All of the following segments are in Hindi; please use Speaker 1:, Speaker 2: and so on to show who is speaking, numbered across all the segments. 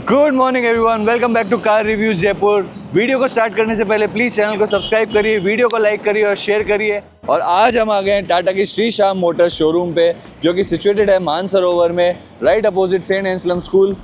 Speaker 1: Good morning everyone, welcome back to car reviews Jaipur. Video को स्टार्ट करने से पहले प्लीज चैनल को सब्सक्राइब करिए, वीडियो को लाइक करिए और शेयर करिए। और आज हम आ गए हैं टाटा की श्री श्याम मोटर शोरूम पे, जो कि सिचुएटेड है मानसरोवर में, right opposite saint Anselm school.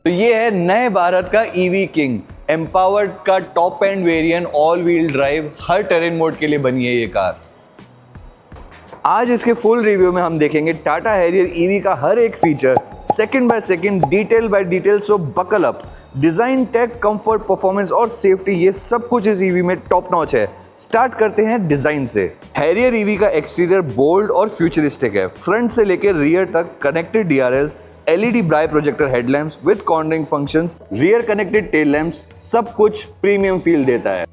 Speaker 1: तो ये है नए भारत का ईवी किंग, एम्पावर्ड का top end variant, all wheel drive, हर टेरेन मोड के लिए बनी है ये कार। आज इसके फुल रिव्यू में हम देखेंगे टाटा हैरियर ईवी का हर एक feature, second by second, detail by detail. So buckle up. Design, tech, comfort, performance और सेफ्टी, ये सब कुछ इस ईवी में टॉप नॉच है। स्टार्ट करते हैं डिजाइन से। हैरियर ईवी का एक्सटीरियर बोल्ड और फ्यूचरिस्टिक है। फ्रंट से लेकर रियर तक connected DRLs, LED bright projector headlamps with cornering functions, rear connected tail lamps, सब कुछ प्रीमियम फील देता है।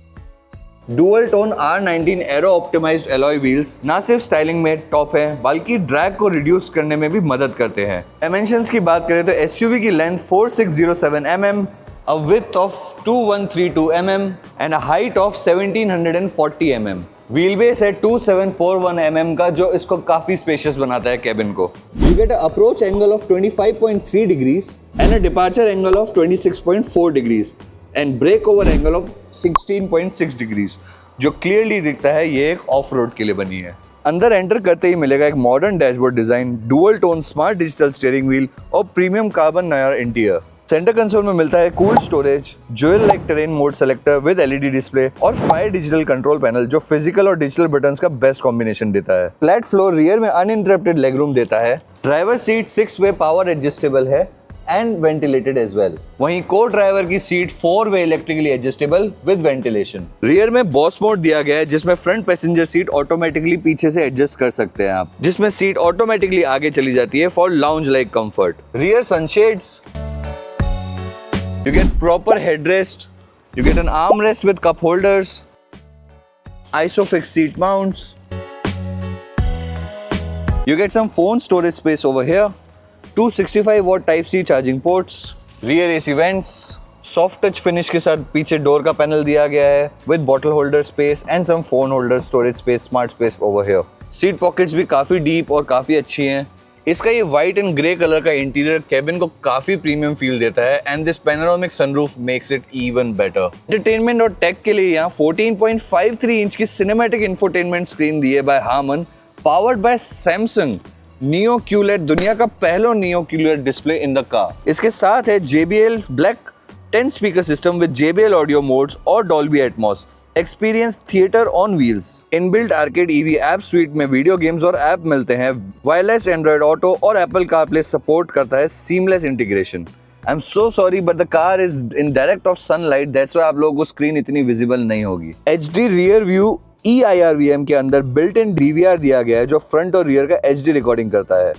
Speaker 1: Dual tone R19 aero optimised alloy wheels ना सिर्फ स्टाइलिंग में टॉप है, बल्कि ड्रैग को रिड्यूस करने में भी मदद करते हैं। डायमेंशंस की बात करें तो SUV की length 4607 mm, a width of 2132 mm and a height of 1740 mm. Wheel base है 2741 mm का, जो इसको काफी स्पेशियस बनाता है कैबिन को। You get an approach angle of 25.3 degrees and a departure angle of 26.4 degrees and breakover angle of 16.6 degrees, जो क्लियरली दिखता है ये एक ऑफ रोड के लिए बनी है। अंदर एंटर करते ही मिलेगा एक modern dashboard design, dual tone smart digital steering wheel और premium carbon noir interior. Centre console में मिलता है cool storage, dual like terrain mode selector with LED display और 5 डिजिटल कंट्रोल पैनल, जो फिजिकल और डिजिटल बटन्स का बेस्ट कॉम्बिनेशन देता है। फ्लैट फ्लोर रियर में अनइंटरप्टेड लेग रूम देता है। Driver seat 6 way power adjustable है एंड वेंटिलेटेड एज वेल। वहीं को ड्राइवर की seat 4 way electrically adjustable with ventilation. Rear में बॉस मोड दिया गया है, जिसमें फ्रंट पैसेंजर सीट ऑटोमेटिकली पीछे से एडजस्ट कर सकते हैं आप, जिसमें सीट ऑटोमेटिकली आगे चली जाती है for lounge like comfort. Rear sunshades, you get proper headrest, you get an armrest with cup holders, ISOFIX seat mounts, you get some phone storage space over here, 265-watt Type-C charging ports, rear AC vents, soft touch finish के साथ पीछे डोर का पैनल दिया गया है with bottle holder space and some phone holder storage space, smart space over here. Seat pockets भी काफी डीप और काफी अच्छी हैं। इसका ये व्हाइट एंड ग्रे कलर का इंटीरियर कैबिन को काफी प्रीमियम फील देता है and this panoramic sunroof makes it even better. Entertainment और टेक के लिए यहाँ 14.53 इंच की सिनेमैटिक इंफोटेनमेंट स्क्रीन दी है by Harman, powered by Samsung. Neo QLED, दुनिया का पहला Neo QLED display in the car. इसके साथ है JBL Black 10 speaker system with JBL audio modes और Dolby Atmos। Experience theatre on wheels. Inbuilt arcade EV app suite में वीडियो गेम्स और ऐप मिलते हैं। वायरलेस एंड्रॉइड ऑटो और एप्पल कारप्ले सपोर्ट करता है seamless integration. I am so sorry but the car is in direct of sunlight, that's why आप लोगों को स्क्रीन इतनी विजिबल नहीं होगी। HD रियर व्यू EIRVM के अंदर बिल्ट इन DVR दिया गया है, जो फ्रंट और रियर का HD रिकॉर्डिंग करता है।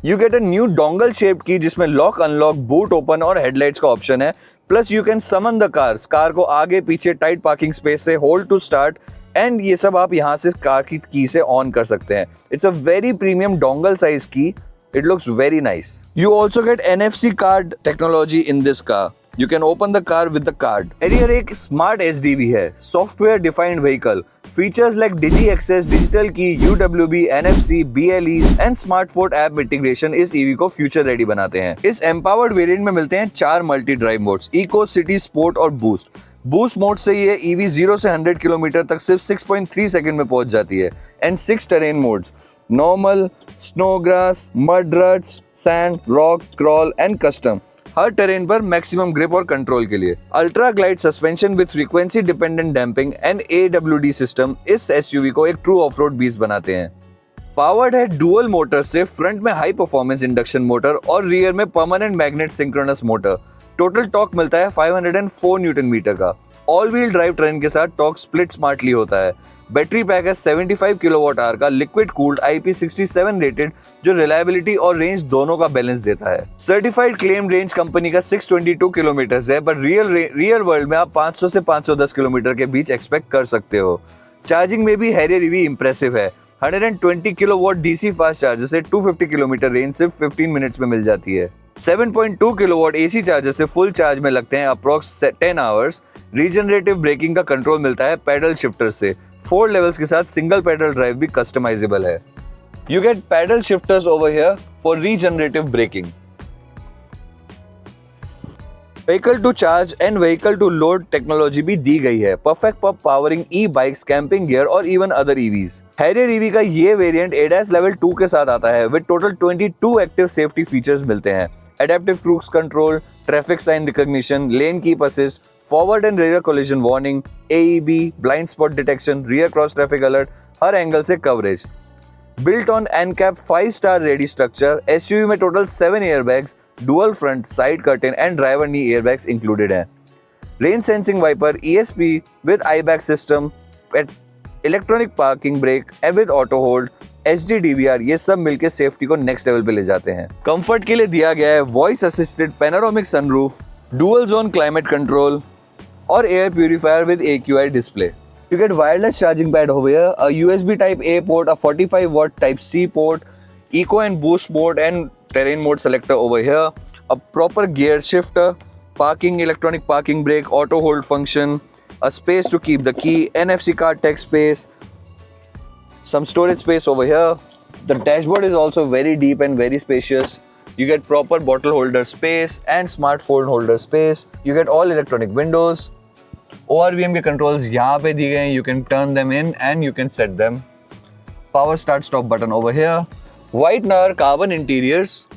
Speaker 1: You get a new dongle shape key, जिसमें लॉक अनलॉक, बूट ओपन और हेडलाइट्स का ऑप्शन है। Plus you can summon the car को आगे पीछे टाइट पार्किंग स्पेस से होल्ड टू स्टार्ट, एंड ये सब आप यहाँ से कार की से ऑन कर सकते हैं। It's a very premium dongle size key, it looks very nice. You also get NFC card technology in this car. You can open the car with the card. Harrier एक smart SDV है, software defined vehicle. Features like Digi Access, digital key, UWB, NFC, BLEs and smartphone app integration इस EV को future ready बनाते हैं। इस empowered variant में मिलते हैं 4 multi drive modes: Eco, City, Sport और Boost। Boost mode से ये EV 0 से 100 किलोमीटर तक सिर्फ 6.3 सेकंड में पहुंच जाती है। And 6 terrain modes: Normal, Snow Grass, Mud Ruts, Sand, Rock, Crawl and Custom। Her terrain पर मैक्सिमम ग्रिप और कंट्रोल के लिए ultra glide suspension with frequency dependent damping and AWD system इस SUV को एक ट्रू ऑफ रोड बीस्ट बनाते हैं। पावर्ड है डुअल मोटर से, फ्रंट में हाई परफॉर्मेंस इंडक्शन मोटर और रियर में permanent magnet synchronous motor. Total torque मिलता है 504 न्यूटन मीटर का। ऑल व्हील ड्राइव ट्रेन के साथ टॉर्क स्प्लिट स्मार्टली होता है। बैटरी पैक है 75 किलोवाट आवर का, लिक्विड कूल्ड, IP67 रेटेड, जो रिलायबिलिटी और रेंज दोनों का बैलेंस देता है। सर्टिफाइड क्लेम रेंज कंपनी का 622 किलोमीटर है, पर रियल वर्ल्ड में आप 500 से 510 किलोमीटर के बीच एक्सपेक्ट कर सकते हो। चार्जिंग में भी हैरियर ईवी इंप्रेसिव है। 120 किलोवाट DC फास्ट चार्जर से 250 किलोमीटर रेंज सिर्फ 15 मिनट्स में मिल जाती है। 7.2 किलोवाट AC चार्जर से फुल चार्ज में लगते हैं अप्रॉक्स 10 आवर्स। रीजनरेटिव ब्रेकिंग का कंट्रोल मिलता है पैडल शिफ्टर से। 4 लेवल्स के साथ सिंगल पैडल ड्राइव भी कस्टमाइजेबल है। You get paddle shifters over here for regenerative braking. Vehicle to charge and vehicle to load technology भी दी गई है, perfect for powering e-bikes, camping gear और even other EVs. Harrier EV का ये वेरिएंट ADAS लेवल 2 के साथ आता है with total 22 active safety features मिलते हैं। Adaptive cruise control, traffic sign recognition, lane keep assist, forward and rear collision warning, AEB, blind spot detection, rear cross traffic alert, her angle से coverage. Built on NCAP 5-star ready structure, SUV में total 7 airbags, dual front, side curtain and driver knee airbags included हैं। Rain sensing wiper, ESP with IBAC system, electronic parking brake and with auto hold, HD DVR, ये सब मिलके सेफ्टी को नेक्स्ट लेवल पे ले जाते हैं। कंफर्ट के लिए दिया गया है voice assisted panoramic sunroof, dual zone climate control और air purifier with AQI display. You get wireless charging pad over here, a USB type A port, a 45 watt type C port, eco and boost mode and terrain mode selector over here, a proper gear shifter, electronic parking brake, auto hold function, a space to keep the key, NFC card tech space, some storage space over here. The dashboard is also very deep and very spacious. You get proper bottle holder space and smartphone holder space. You get all electronic windows. ORVM के controls यहाँ पे दिए गए हैं, you can turn them in and you can set them. Power start stop button over here. Whitener carbon interiors.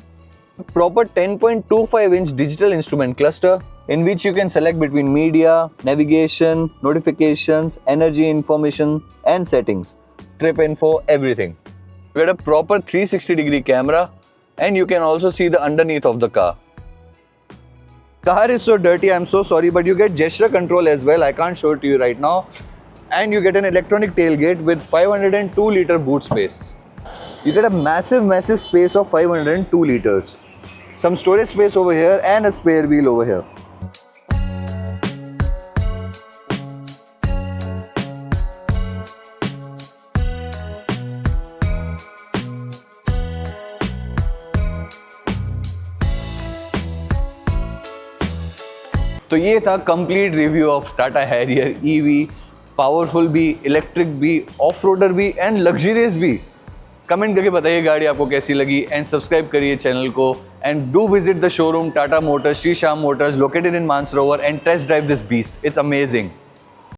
Speaker 1: Proper 10.25-inch digital instrument cluster in which you can select between media, navigation, notifications, energy information and settings. Trip info, everything. You get a proper 360-degree camera and you can also see the underneath of the car. Car is so dirty, I'm so sorry, but you get gesture control as well. I can't show it to you right now. And you get an electronic tailgate with 502-liter boot space. You get a massive space of 502 liters. Some storage space over here and a spare wheel over here. तो ये था complete review of Tata Harrier EV, powerful भी, इलेक्ट्रिक भी, ऑफ रोडर भी एंड लग्जरियस भी। कमेंट करके बताइए गाड़ी आपको कैसी लगी एंड सब्सक्राइब करिए चैनल को and do visit the showroom Tata Motors, Shri Shyam Motors located in Mansarovar and test drive this beast. It's amazing.